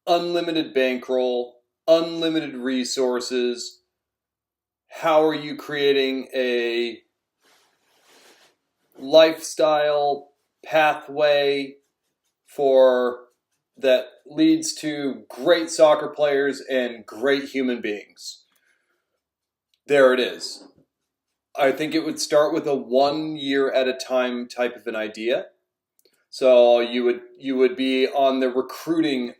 unlimited bankroll, unlimited resources. How are you creating a lifestyle pathway for that leads to great soccer players and great human beings? There it is. I think it would start with a 1 year at a time type of an idea. So you would be on the recruiting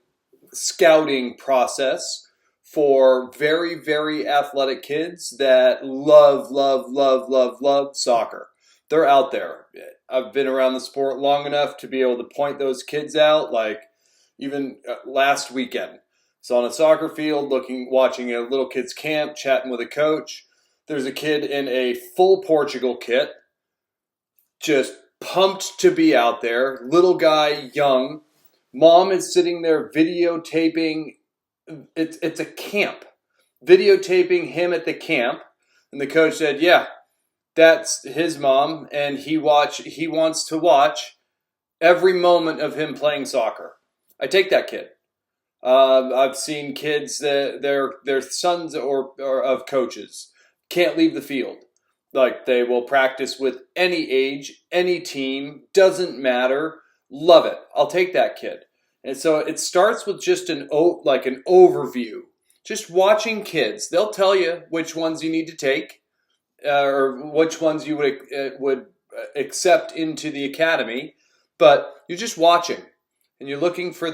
scouting process for very, very athletic kids that love soccer. They're out there. I've been around the sport long enough to be able to point those kids out. Like even last weekend, so on a soccer field, watching a little kids camp, chatting with a coach. There's a kid in a full Portugal kit, just pumped to be out there. Little guy, young. Mom is sitting there videotaping. It's a camp. Videotaping him at the camp. And the coach said, yeah, that's his mom. And he wants to watch every moment of him playing soccer. I take that kid. I've seen kids that they're sons or of coaches can't leave the field. Like they will practice with any age, any team, doesn't matter. Love it. I'll take that kid. And so it starts with just an overview. Just watching kids. They'll tell you which ones you need to take, or which ones you would accept into the academy. But you're just watching, and you're looking for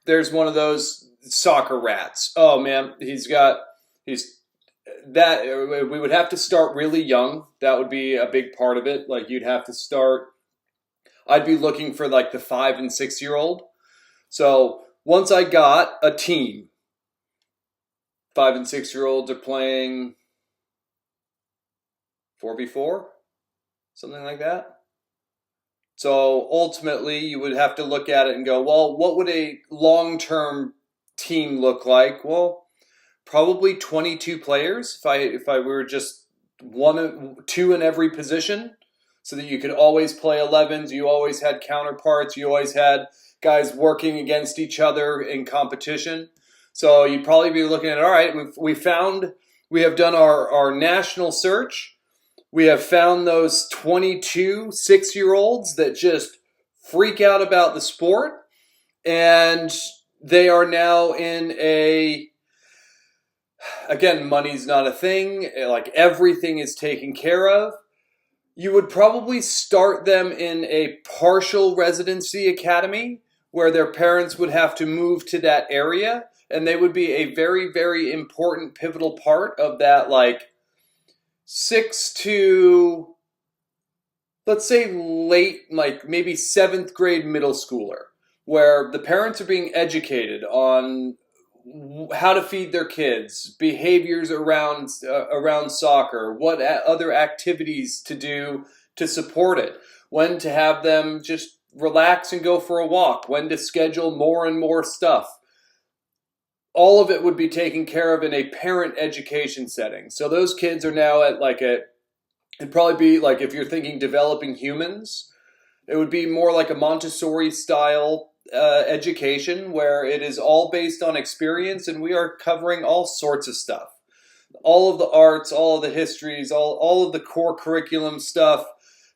there's one of those soccer rats. Oh man, he's that. We would have to start really young. That would be a big part of it. Like you'd have to start. I'd be looking for like the 5 and 6 year old. So once I got a team, 5 and 6 year olds are playing 4v4, something like that. So ultimately, you would have to look at it and go, well, what would a long-term team look like? Well, probably 22 players if I were just two in every position, so that you could always play 11s. You always had counterparts. You always had guys working against each other in competition. So you'd probably be looking at, all right, we have done our national search. We have found those 22 6-year-olds that just freak out about the sport, and they are now in again, money's not a thing, like everything is taken care of. You would probably start them in a partial residency academy where their parents would have to move to that area, and they would be a very, very important pivotal part of that, like 6 to, let's say, late, like maybe 7th grade middle schooler, where the parents are being educated on how to feed their kids, behaviors around soccer, what other activities to do to support it, when to have them just relax and go for a walk, when to schedule more and more stuff. All of it would be taken care of in a parent education setting. So those kids are now at it'd probably be like, if you're thinking developing humans, it would be more like a Montessori style education where it is all based on experience, and we are covering all sorts of stuff. All of the arts, all of the histories, all of the core curriculum stuff,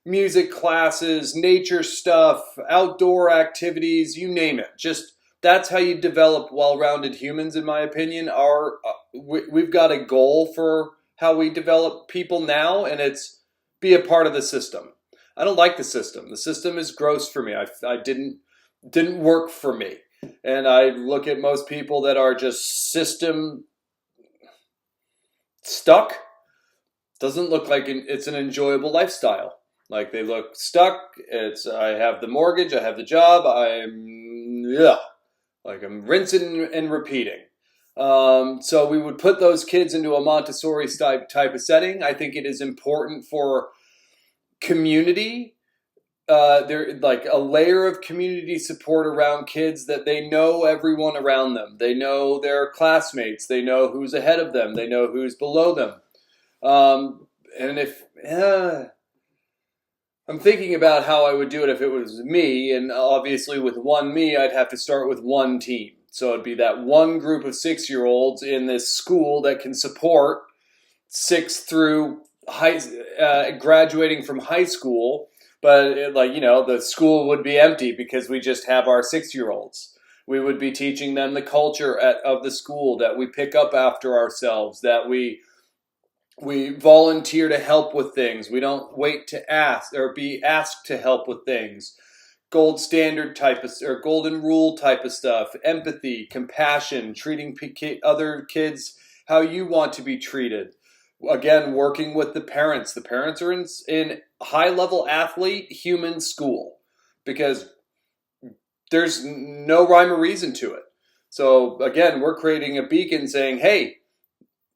music classes, nature stuff, outdoor activities, you name it. Just that's how you develop well-rounded humans, in my opinion. We've got a goal for how we develop people now, and it's be a part of the system. I don't like the system. The system is gross for me. I didn't work for me. And I look at most people that are just system stuck. Doesn't look like it's an enjoyable lifestyle. Like they look stuck. I have the mortgage, I have the job, I'm rinsing and repeating. So we would put those kids into a Montessori type of setting. I think it is important for community. There like a layer of community support around kids, that they know everyone around them. They know their classmates. They know who's ahead of them. They know who's below them. And if I'm thinking about how I would do it if it was me, and obviously with one me, I'd have to start with one team. So it'd be that one group of 6-year-olds in this school that can support 6 through graduating from high school, but the school would be empty because we just have our 6-year-olds. We would be teaching them the culture of the school, that we pick up after ourselves, that we volunteer to help with things. We don't wait to ask or be asked to help with things. Gold standard type of, or golden rule type of stuff. Empathy, compassion, treating other kids how you want to be treated. Again, working with the parents. The parents are in high-level athlete human school because there's no rhyme or reason to it. So again, we're creating a beacon saying, hey,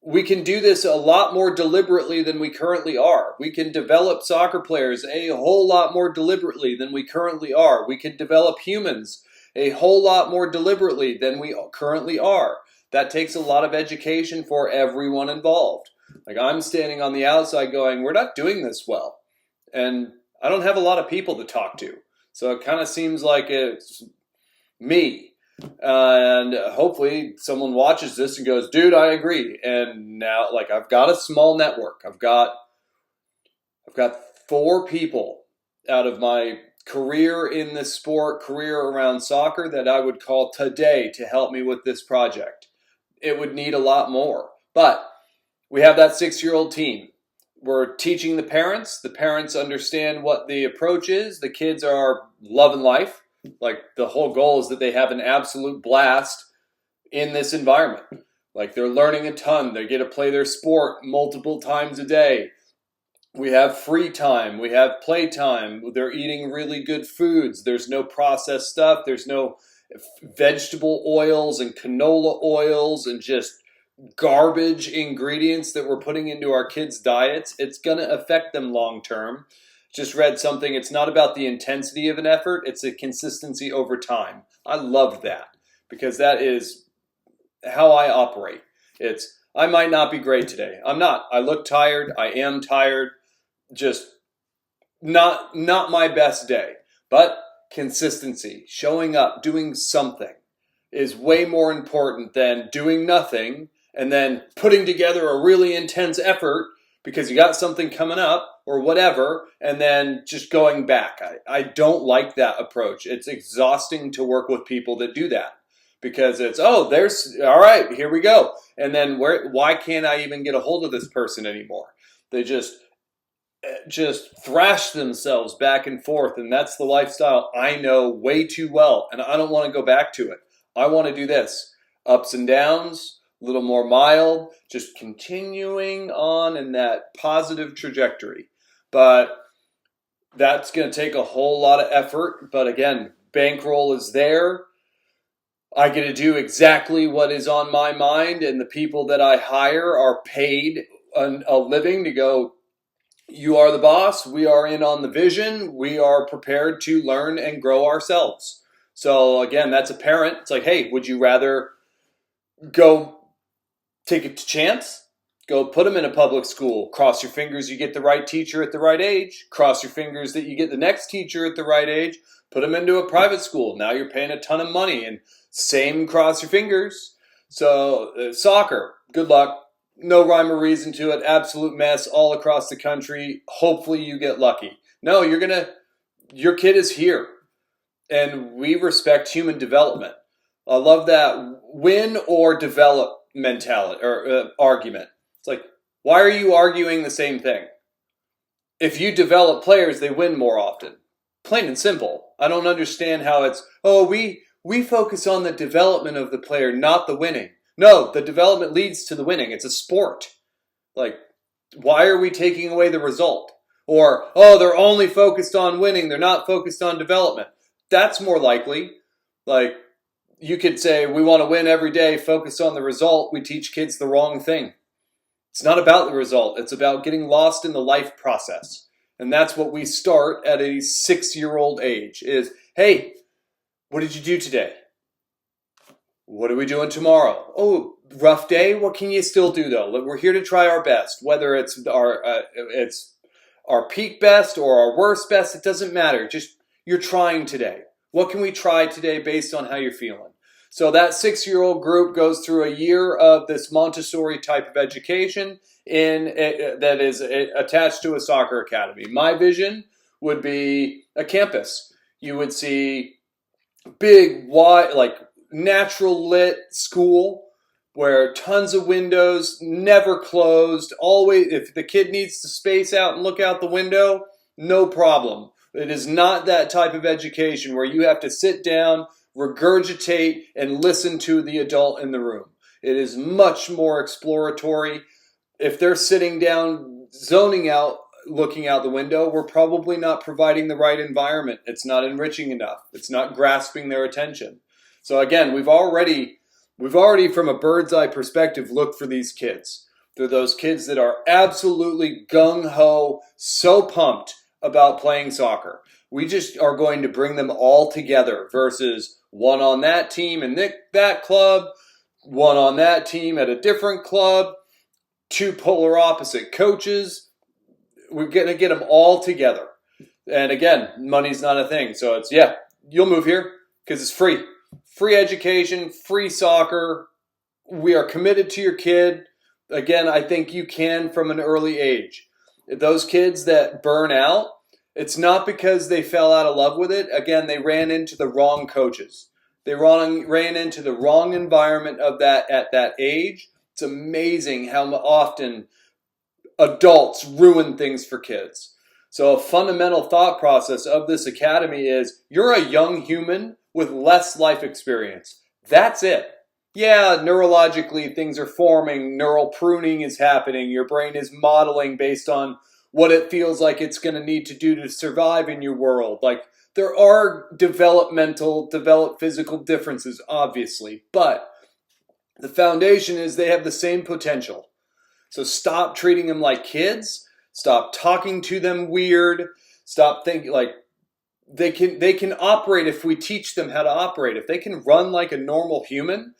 we can do this a lot more deliberately than we currently are. We can develop soccer players a whole lot more deliberately than we currently are. We can develop humans a whole lot more deliberately than we currently are. That takes a lot of education for everyone involved. Like, I'm standing on the outside going, we're not doing this well. And I don't have a lot of people to talk to. So it kind of seems like it's me. And hopefully someone watches this and goes, dude, I agree. And now, I've got a small network. I've got 4 people out of my career in this sport, career around soccer, that I would call today to help me with this project. It would need a lot more. But we have that 6-year-old team. We're teaching the parents. The parents understand what the approach is. The kids are loving life. The whole goal is that they have an absolute blast in this environment. They're learning a ton. They get to play their sport multiple times a day. We have free time. We have play time. They're eating really good foods. There's no processed stuff. There's no vegetable oils and canola oils and just garbage ingredients that we're putting into our kids' diets. It's going to affect them long term. Just read something. It's not about the intensity of an effort. It's a consistency over time. I love that because that is how I operate. I might not be great today. I'm not. I look tired. I am tired. Just not my best day. But consistency, showing up, doing something is way more important than doing nothing and then putting together a really intense effort because you got something coming up or whatever, and then just going back. I don't like that approach. It's exhausting to work with people that do that because it's, all right, here we go. And then why can't I even get a hold of this person anymore? They just thrash themselves back and forth, and that's the lifestyle I know way too well, and I don't want to go back to it. I want to do this. Ups and downs, a little more mild, just continuing on in that positive trajectory. But that's going to take a whole lot of effort. But again, bankroll is there. I get to do exactly what is on my mind, and the people that I hire are paid a living to go, you are the boss, we are in on the vision, we are prepared to learn and grow ourselves. So again, that's a parent. It's like, hey, would you rather go take a chance? Go put them in a public school. Cross your fingers you get the right teacher at the right age. Cross your fingers that you get the next teacher at the right age. Put them into a private school. Now you're paying a ton of money, and same cross your fingers. So soccer, good luck. No rhyme or reason to it. Absolute mess all across the country. Hopefully you get lucky. No, your kid is here. And we respect human development. I love that win or develop mentality or argument. It's like, why are you arguing the same thing? If you develop players, they win more often. Plain and simple. I don't understand how it's, we focus on the development of the player, not the winning. No, the development leads to the winning. It's a sport. Why are we taking away the result? Or, they're only focused on winning. They're not focused on development. That's more likely. You could say, we want to win every day, focus on the result. We teach kids the wrong thing. It's not about the result. It's about getting lost in the life process. And that's what we start at a 6-year-old age is, hey, what did you do today? What are we doing tomorrow? Oh, rough day? What can you still do, though? We're here to try our best. Whether it's our peak best or our worst best, it doesn't matter. Just you're trying today. What can we try today based on how you're feeling? So that 6-year-old group goes through a year of this Montessori type of education that is attached to a soccer academy. My vision would be a campus. You would see big, wide, like natural lit school where tons of windows, never closed, always, if the kid needs to space out and look out the window, no problem. It is not that type of education where you have to sit down, regurgitate, and listen to the adult in the room. It is much more exploratory. If they're sitting down, zoning out, looking out the window, we're probably not providing the right environment. It's not enriching enough. It's not grasping their attention. So again, we've already from a bird's eye perspective looked for these kids. They're those kids that are absolutely gung-ho, so pumped about playing soccer. We just are going to bring them all together versus one on that team and that club, one on that team at a different club, two polar opposite coaches. We're going to get them all together. And again, money's not a thing. So it's, yeah, you'll move here because it's free. Free education, free soccer. We are committed to your kid. Again, I think you can from an early age. Those kids that burn out, it's not because they fell out of love with it. Again, they ran into the wrong coaches. They ran into the wrong environment of that at that age. It's amazing how often adults ruin things for kids. So a fundamental thought process of this academy is you're a young human with less life experience. That's it. Yeah, neurologically things are forming, neural pruning is happening, your brain is modeling based on what it feels like it's going to need to do to survive in your world. Like there are developed physical differences, obviously, but the foundation is they have the same potential. So stop treating them like kids. Stop talking to them weird. Stop thinking like they can operate if we teach them how to operate. If they can run like a normal human,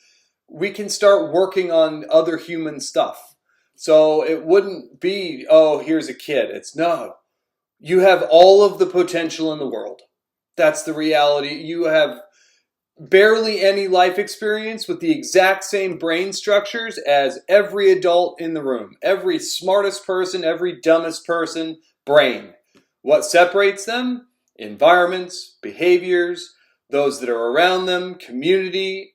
we can start working on other human stuff. So it wouldn't be, oh, here's a kid. It's no. You have all of the potential in the world. That's the reality. You have barely any life experience with the exact same brain structures as every adult in the room. Every smartest person, every dumbest person, brain. What separates them? Environments, behaviors, those that are around them, community,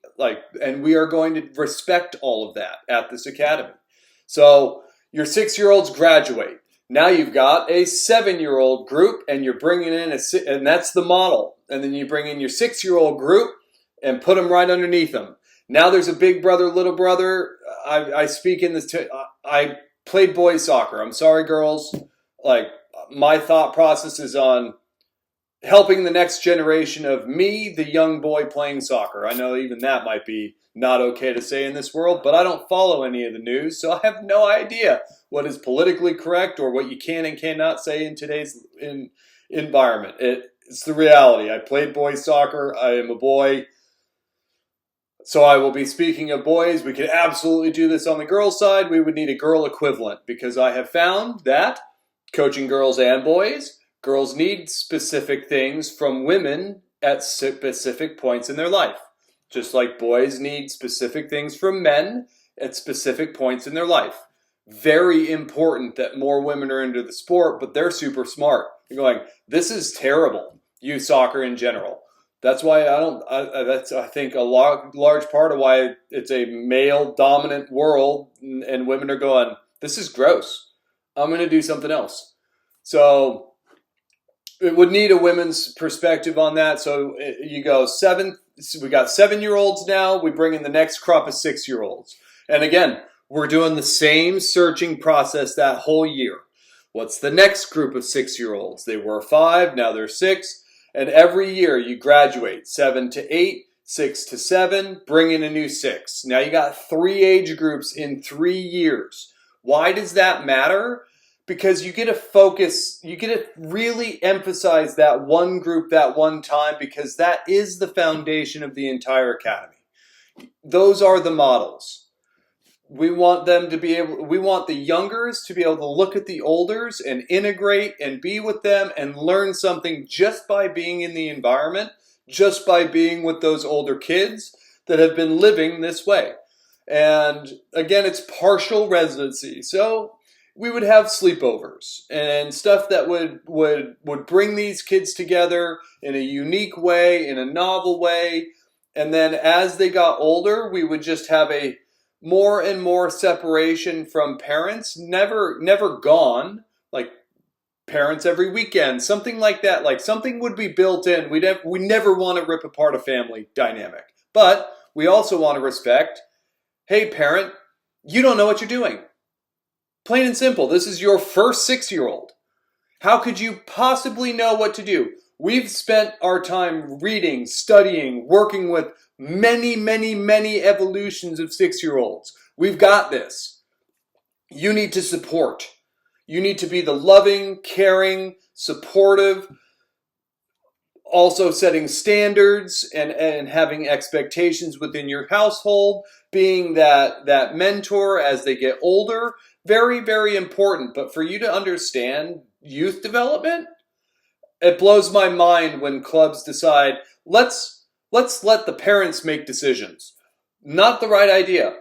and we are going to respect all of that at this academy. So your 6-year-olds graduate. Now you've got a 7-year-old group and you're bringing in and that's the model. And then you bring in your 6-year-old group and put them right underneath them. Now there's a big brother, little brother. I speak in this, I played boys soccer. I'm sorry, girls. Like my thought process is on helping the next generation of me, the young boy playing soccer. I know even that might be not okay to say in this world, but I don't follow any of the news, so I have no idea what is politically correct or what you can and cannot say in today's environment. It's the reality. I played boys soccer. I am a boy. So I will be speaking of boys. We could absolutely do this on the girls' side. We would need a girl equivalent because I have found that coaching girls and boys, girls need specific things from women at specific points in their life. Just like boys need specific things from men at specific points in their life. Very important that more women are into the sport, but they're super smart. You're going, this is terrible, youth soccer in general. That's why that's I think a large part of why it's a male dominant world and women are going, this is gross. I'm going to do something else. So it would need a women's perspective on that. So you go we got 7-year-olds now. We bring in the next crop of 6-year-olds. And again, we're doing the same searching process that whole year. What's the next group of 6-year-olds? They were 5, now they're 6. And every year you graduate 7 to 8, 6 to 7, bring in a new 6. Now you got 3 age groups in 3 years. Why does that matter? Because you get to focus, you get to really emphasize that one group that one time because that is the foundation of the entire academy. Those are the models. We want them to be we want the youngers to be able to look at the olders and integrate and be with them and learn something just by being in the environment, just by being with those older kids. that have been living this way. And again, it's partial residency. So we would have sleepovers and stuff that would bring these kids together in a unique way, in a novel way. And then as they got older, we would just have a more and more separation from parents, never gone, like parents every weekend, something like that. Like something would be built in. We never want to rip apart a family dynamic. But we also want to respect, hey parent, you don't know what you're doing. Plain and simple, this is your first 6-year-old. How could you possibly know what to do? We've spent our time reading, studying, working with many, many, many evolutions of 6-year-olds. We've got this. You need to support. You need to be the loving, caring, supportive, also setting standards and having expectations within your household, being that mentor as they get older. Very, very important. But for you to understand youth development, it blows my mind when clubs decide, let's let the parents make decisions. Not the right idea.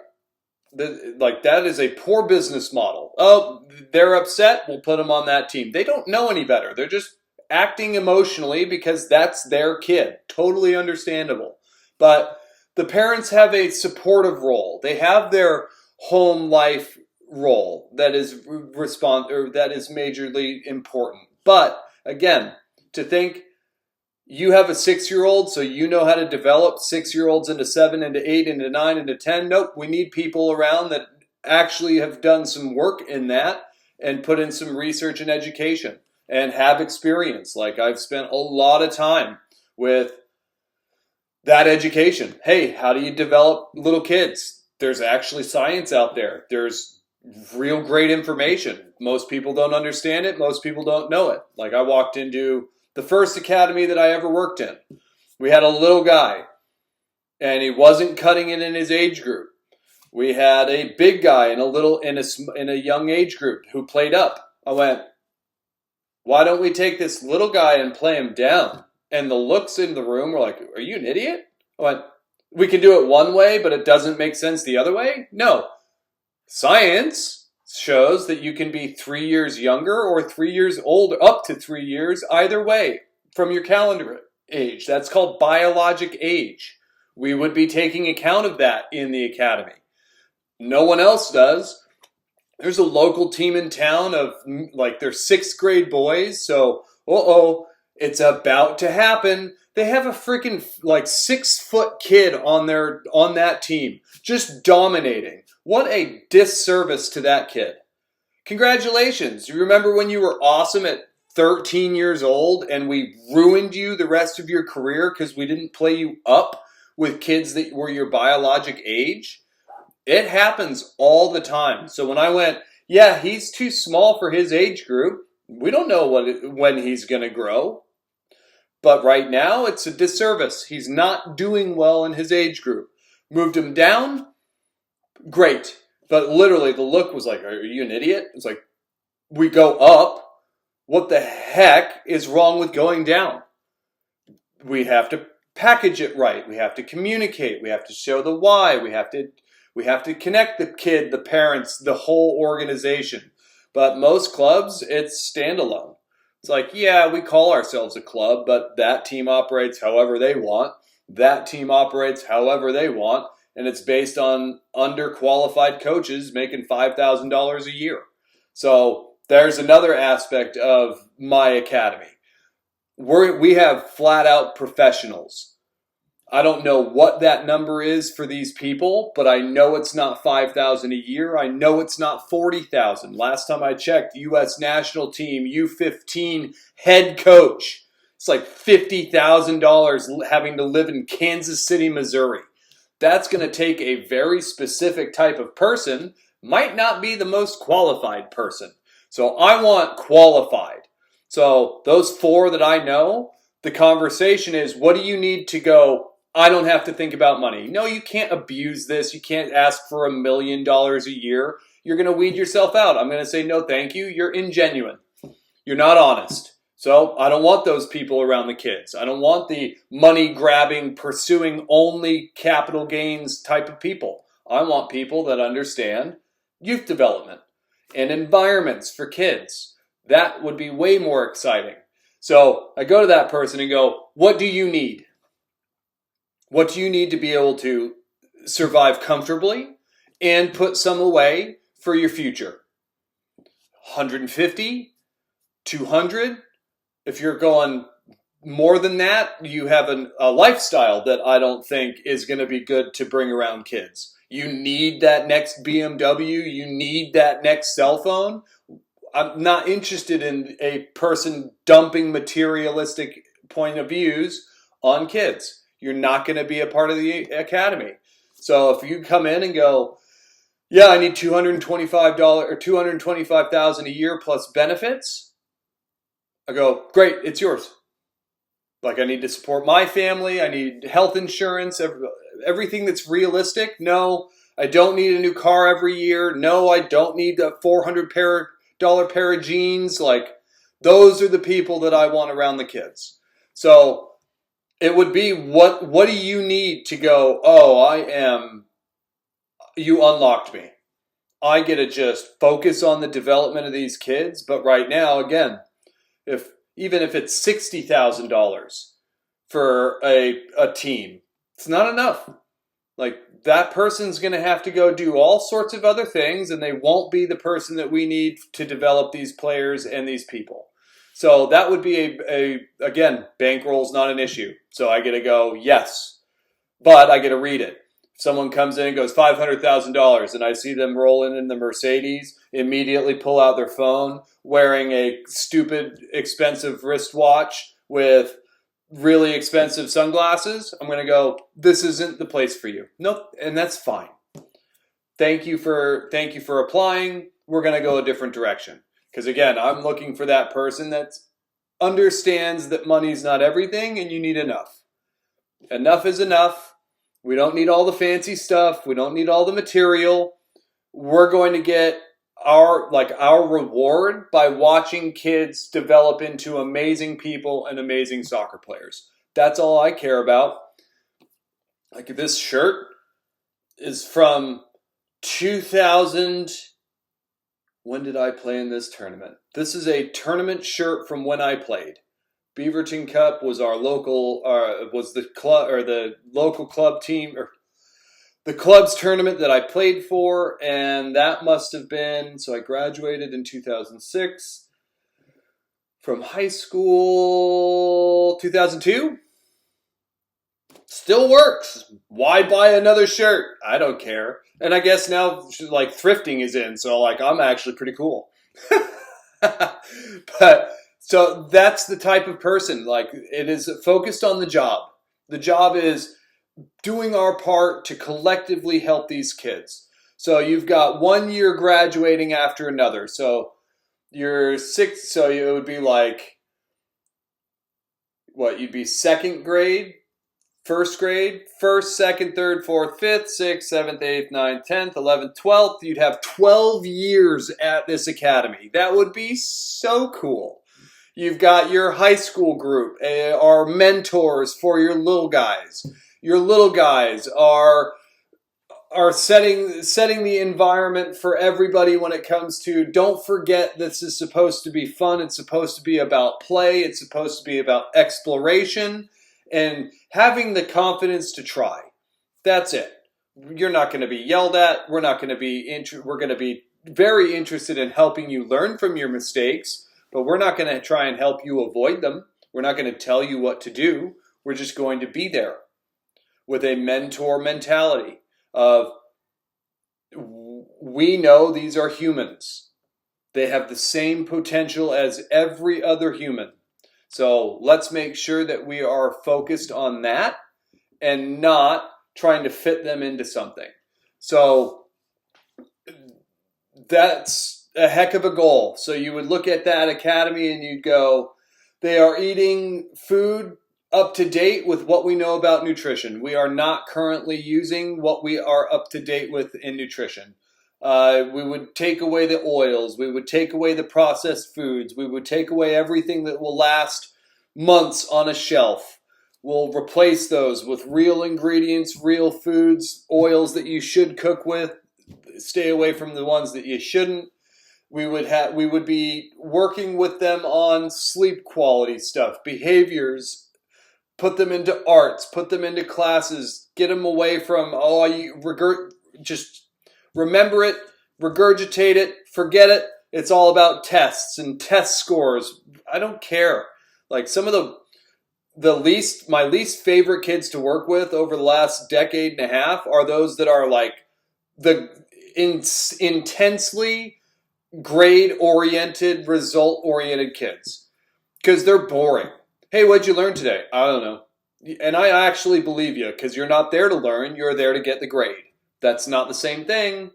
That is a poor business model. Oh, they're upset, we'll put them on that team. They don't know any better. They're just acting emotionally because that's their kid. Totally understandable. But the parents have a supportive role. They have their home life role that is that is majorly important. But again, to think you have a 6-year-old, so you know how to develop 6-year-olds into 7, into 8, into 9, into 10. Nope, we need people around that actually have done some work in that and put in some research and education and have experience. Like I've spent a lot of time with that education. Hey, how do you develop little kids? There's actually science out there. There's real great information. Most people don't understand it. Most people don't know it. Like I walked into the first academy that I ever worked in. We had a little guy, and he wasn't cutting it in his age group. We had a big guy in a young age group who played up. I went, why don't we take this little guy and play him down? And the looks in the room were like, are you an idiot? I went, we can do it one way, but it doesn't make sense the other way? No. Science shows that you can be 3 years younger or 3 years older, up to 3 years, either way from your calendar age. That's called biologic age. We would be taking account of that in the academy. No one else does. There's a local team in town of like they're 6th grade boys, so it's about to happen. They have a freaking like 6-foot kid on that team, just dominating. What a disservice to that kid. Congratulations. You remember when you were awesome at 13 years old and we ruined you the rest of your career because we didn't play you up with kids that were your biologic age? It happens all the time. So when I went, yeah, he's too small for his age group. We don't know when he's going to grow. But right now, it's a disservice. He's not doing well in his age group. Moved him down, great. But literally, the look was like, are you an idiot? It's like, we go up. What the heck is wrong with going down? We have to package it right. We have to communicate. We have to show the why. We have to connect the kid, the parents, the whole organization. But most clubs, it's standalone. It's like, yeah, we call ourselves a club, but that team operates however they want. That team operates however they want. And it's based on underqualified coaches making $5,000 a year. So there's another aspect of my academy. We have flat out professionals. I don't know what that number is for these people, but I know it's not $5,000 a year. I know it's not $40,000. Last time I checked, U.S. national team, U15 head coach. It's like $50,000 having to live in Kansas City, Missouri. That's going to take a very specific type of person, might not be the most qualified person. So I want qualified. So those 4 that I know, the conversation is, what do you need to go, I don't have to think about money. No, you can't abuse this. You can't ask for $1 million a year. You're going to weed yourself out. I'm going to say, no, thank you. You're ingenuine. You're not honest. So I don't want those people around the kids. I don't want the money grabbing, pursuing only capital gains type of people. I want people that understand youth development and environments for kids. That would be way more exciting. So I go to that person and go, what do you need? What do you need to be able to survive comfortably and put some away for your future? 150, 200. If you're going more than that, you have a lifestyle that I don't think is going to be good to bring around kids. You need that next BMW. You need that next cell phone. I'm not interested in a person dumping materialistic point of views on kids. You're not going to be a part of the academy. So if you come in and go, yeah, I need $225 or $225,000 a year plus benefits, I go, great, it's yours. Like, I need to support my family. I need health insurance, everything that's realistic. No, I don't need a new car every year. No, I don't need a $400 pair of jeans. Like, those are the people that I want around the kids. So it would be, what do you need to go, you unlocked me. I get to just focus on the development of these kids. But right now, again, even if it's $60,000 for a team, it's not enough. Like, that person's going to have to go do all sorts of other things, and they won't be the person that we need to develop these players and these people. So that would be again, bankroll's not an issue. So I get to go, yes, but I get to read it. If someone comes in and goes $500,000 and I see them rolling in the Mercedes, immediately pull out their phone, wearing a stupid, expensive wristwatch with really expensive sunglasses, I'm going to go, this isn't the place for you. Nope, and that's fine. Thank you for applying. We're going to go a different direction. Because again, I'm looking for that person that understands that money's not everything and you need enough. Enough is enough. We don't need all the fancy stuff. We don't need all the material. We're going to get our reward by watching kids develop into amazing people and amazing soccer players. That's all I care about. Like, this shirt is from 2000. When did I play in this tournament? This is a tournament shirt from when I played. Beaverton Cup was our local, was the club or the local club team, or the club's tournament that I played for, and that must have been, so I graduated in 2006 from high school, 2002. Still works. Why buy another shirt? I don't care. And I guess now, like, thrifting is in, so, like, I'm actually pretty cool. But, so that's the type of person. Like, it is focused on the job. The job is doing our part to collectively help these kids. So you've got 1 year graduating after another. So you're six, so it would be like, what, you'd be second grade, first grade, first, second, third, fourth, fifth, sixth, seventh, eighth, ninth, 10th, 11th, 12th. You'd have 12 years at this academy. That would be so cool. You've got your high school group, are mentors for your little guys. Your little guys are setting the environment for everybody when it comes to, don't forget this is supposed to be fun. It's supposed to be about play. It's supposed to be about exploration and having the confidence to try. That's it. You're not going to be yelled at. We're going to be very interested in helping you learn from your mistakes, but we're not going to try and help you avoid them. We're not going to tell you what to do. We're just going to be there with a mentor mentality of, we know these are humans. They have the same potential as every other human. So let's make sure that we are focused on that and not trying to fit them into something. So that's a heck of a goal. So you would look at that academy and you'd go, they are eating food up to date with what we know about nutrition. We are not currently using what we are up to date with in nutrition. We would take away the oils. We would take away the processed foods. We would take away everything that will last months on a shelf. We'll replace those with real ingredients, real foods, oils that you should cook with. Stay away from the ones that you shouldn't. We would be working with them on sleep quality stuff, behaviors, put them into arts, put them into classes, get them away from, just remember it, regurgitate it, forget it. It's all about tests and test scores. I don't care. Like some of my least favorite kids to work with over the last decade and a half are those that are like the intensely grade-oriented, result-oriented kids. Because they're boring. Hey, what'd you learn today? I don't know. And I actually believe you, because you're not there to learn, you're there to get the grade. That's not the same thing.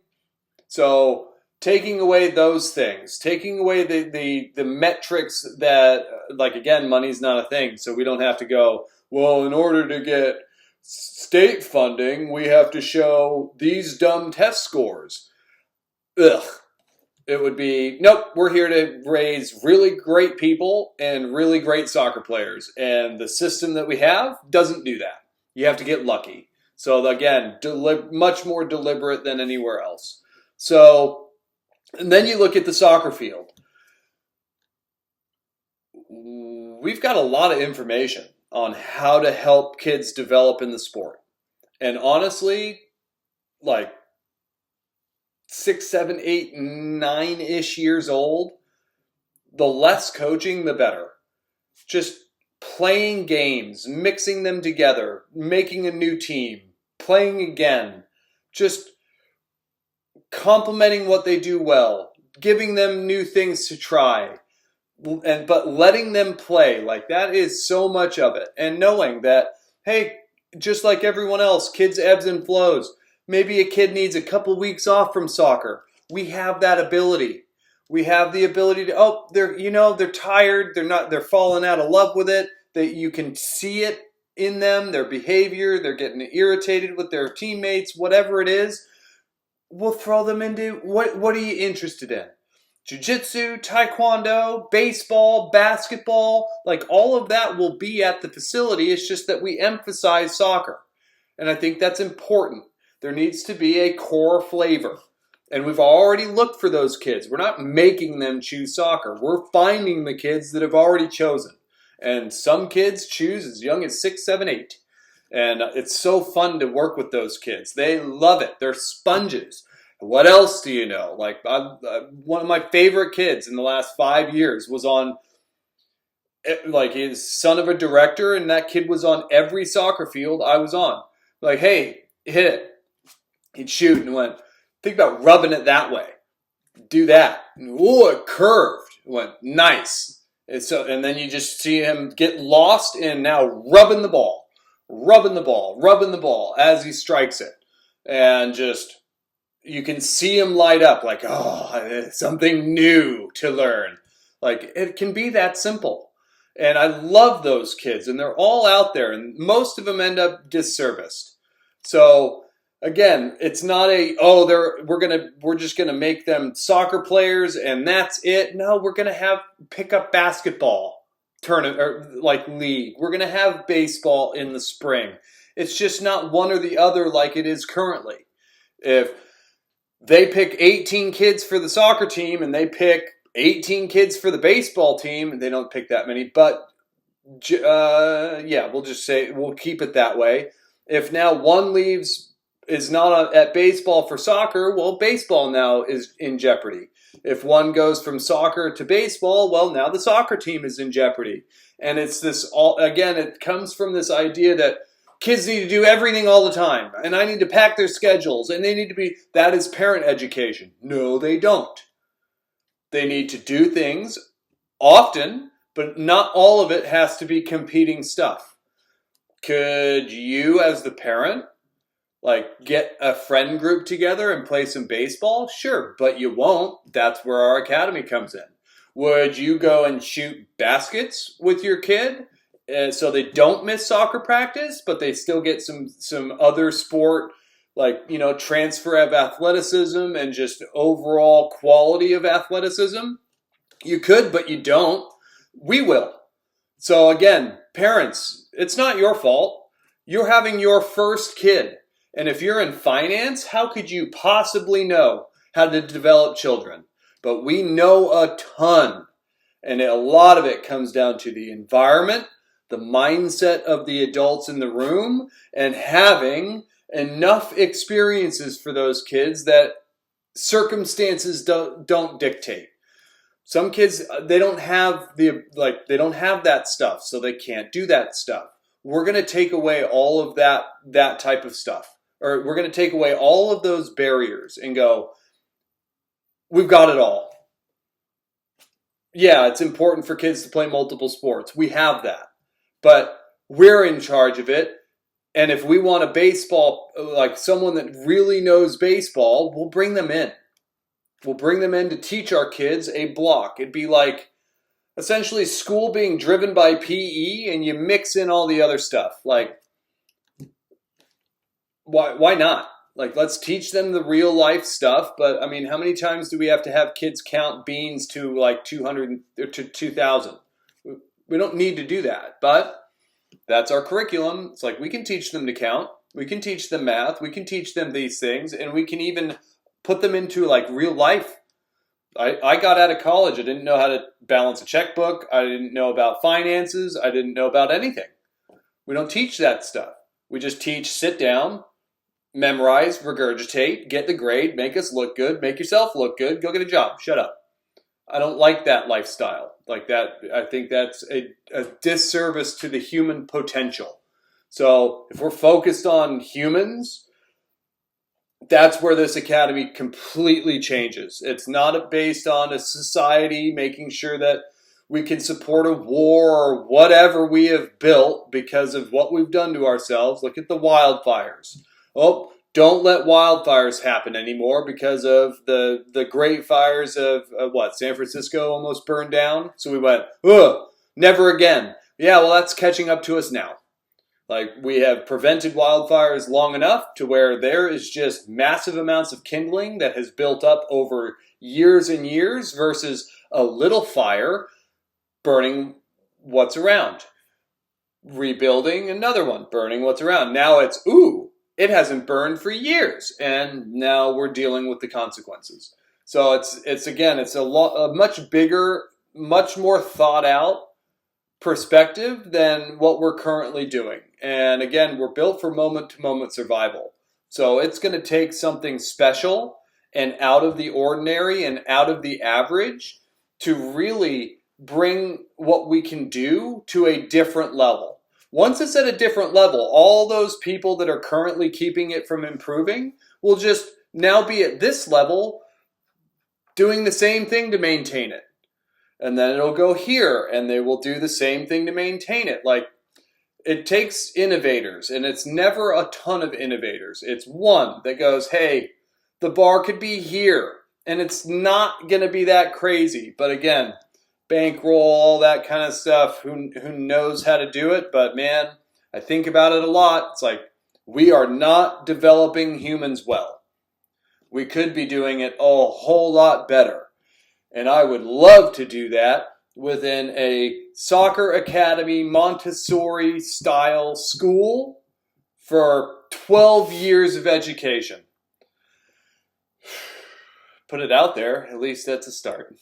So taking away those things, taking away the metrics that, like, again, money's not a thing. So we don't have to go, well, in order to get state funding, we have to show these dumb test scores. Ugh. It would be, nope, we're here to raise really great people and really great soccer players. And the system that we have doesn't do that. You have to get lucky. So again, much more deliberate than anywhere else. So, and then you look at the soccer field. We've got a lot of information on how to help kids develop in the sport. And honestly, like 6, 7, 8, 9-ish years old, the less coaching, the better. Just playing games, mixing them together, making a new team, playing again, just complimenting what they do well, giving them new things to try, but letting them play. Like, that is so much of it. And knowing that, hey, just like everyone else, kids ebbs and flows. Maybe a kid needs a couple weeks off from soccer. We have that ability. We have the ability to, they're tired. They're falling out of love with it. That you can see it in them, their behavior. They're getting irritated with their teammates, whatever it is. We'll throw them into, what are you interested in? Jiu-jitsu, taekwondo, baseball, basketball, like all of that will be at the facility. It's just that we emphasize soccer. And I think that's important. There needs to be a core flavor. And we've already looked for those kids. We're not making them choose soccer. We're finding the kids that have already chosen. And some kids choose as young as 6, 7, 8. And it's so fun to work with those kids. They love it. They're sponges. What else do you know? Like, one of my favorite kids in the last 5 years was on, like, his son of a director, and that kid was on every soccer field I was on. Like, hey, hit it. He'd shoot and went, think about rubbing it that way. Do that. Oh, it curved. It went, nice. And then you just see him get lost in now rubbing the ball as he strikes it. And just, you can see him light up like, oh, something new to learn. Like, it can be that simple. And I love those kids, and they're all out there, and most of them end up disserviced. So, again, it's not we're just gonna make them soccer players and that's it. No, we're gonna have pickup basketball tournament or like league. We're gonna have baseball in the spring. It's just not one or the other like it is currently. If they pick 18 kids for the soccer team and they pick 18 kids for the baseball team, they don't pick that many, but we'll just say we'll keep it that way. If now one is not at baseball for soccer, well, baseball now is in jeopardy. If one goes from soccer to baseball, well, now the soccer team is in jeopardy. And it's it comes from this idea that kids need to do everything all the time, and I need to pack their schedules, and that is parent education. No, they don't. They need to do things often, but not all of it has to be competing stuff. Could you, as the parent, like, get a friend group together and play some baseball? Sure, but you won't. That's where our academy comes in. Would you go and shoot baskets with your kid so they don't miss soccer practice, but they still get some other sport, like, transfer of athleticism and just overall quality of athleticism. You could, but you don't. We will. So again, parents, it's not your fault. You're having your first kid. And if you're in finance, how could you possibly know how to develop children? But we know a ton. And a lot of it comes down to the environment, the mindset of the adults in the room, and having enough experiences for those kids that circumstances don't dictate. Some kids, they don't have they don't have that stuff, so they can't do that stuff. We're going to take away all of that type of stuff, or we're going to take away all of those barriers and go, we've got it all. Yeah, it's important for kids to play multiple sports. We have that, but we're in charge of it. And if we want a baseball, like someone that really knows baseball, we'll bring them in. We'll bring them in to teach our kids a block. It'd be like essentially school being driven by PE, and you mix in all the other stuff. Like, why not? Like, let's teach them the real life stuff. But I mean, how many times do we have to have kids count beans to like 200 or to 2,000? We don't need to do that, but that's our curriculum. It's like we can teach them to count. We can teach them math. We can teach them these things, and we can even put them into like real life. I got out of college. I didn't know how to balance a checkbook. I didn't know about finances. I didn't know about anything. We don't teach that stuff. We just teach sit down, memorize, regurgitate, get the grade, make us look good, make yourself look good, go get a job, shut up. I don't like that lifestyle. Like that, I think that's a disservice to the human potential. So if we're focused on humans, that's where this academy completely changes. It's not based on a society making sure that we can support a war or whatever we have built because of what we've done to ourselves. Look at the wildfires. Oh, don't let wildfires happen anymore because of the great fires of San Francisco almost burned down. So we went, ugh, never again. Yeah, well, that's catching up to us now. Like, we have prevented wildfires long enough to where there is just massive amounts of kindling that has built up over years and years versus a little fire burning what's around. Rebuilding another one, burning what's around. Now it's, it hasn't burned for years, and now we're dealing with the consequences. So it's a much bigger, much more thought out perspective than what we're currently doing. And again, we're built for moment-to-moment survival. So it's going to take something special and out of the ordinary and out of the average to really bring what we can do to a different level. Once it's at a different level, all those people that are currently keeping it from improving will just now be at this level doing the same thing to maintain it. And then it'll go here, and they will do the same thing to maintain it. Like, it takes innovators, and it's never a ton of innovators. It's one that goes, hey, the bar could be here, and it's not going to be that crazy. But again, bankroll, all that kind of stuff, who knows how to do it? But man, I think about it a lot. It's like, we are not developing humans well. We could be doing it a whole lot better. And I would love to do that within a soccer academy, Montessori style school for 12 years of education. Put it out there, at least that's a start.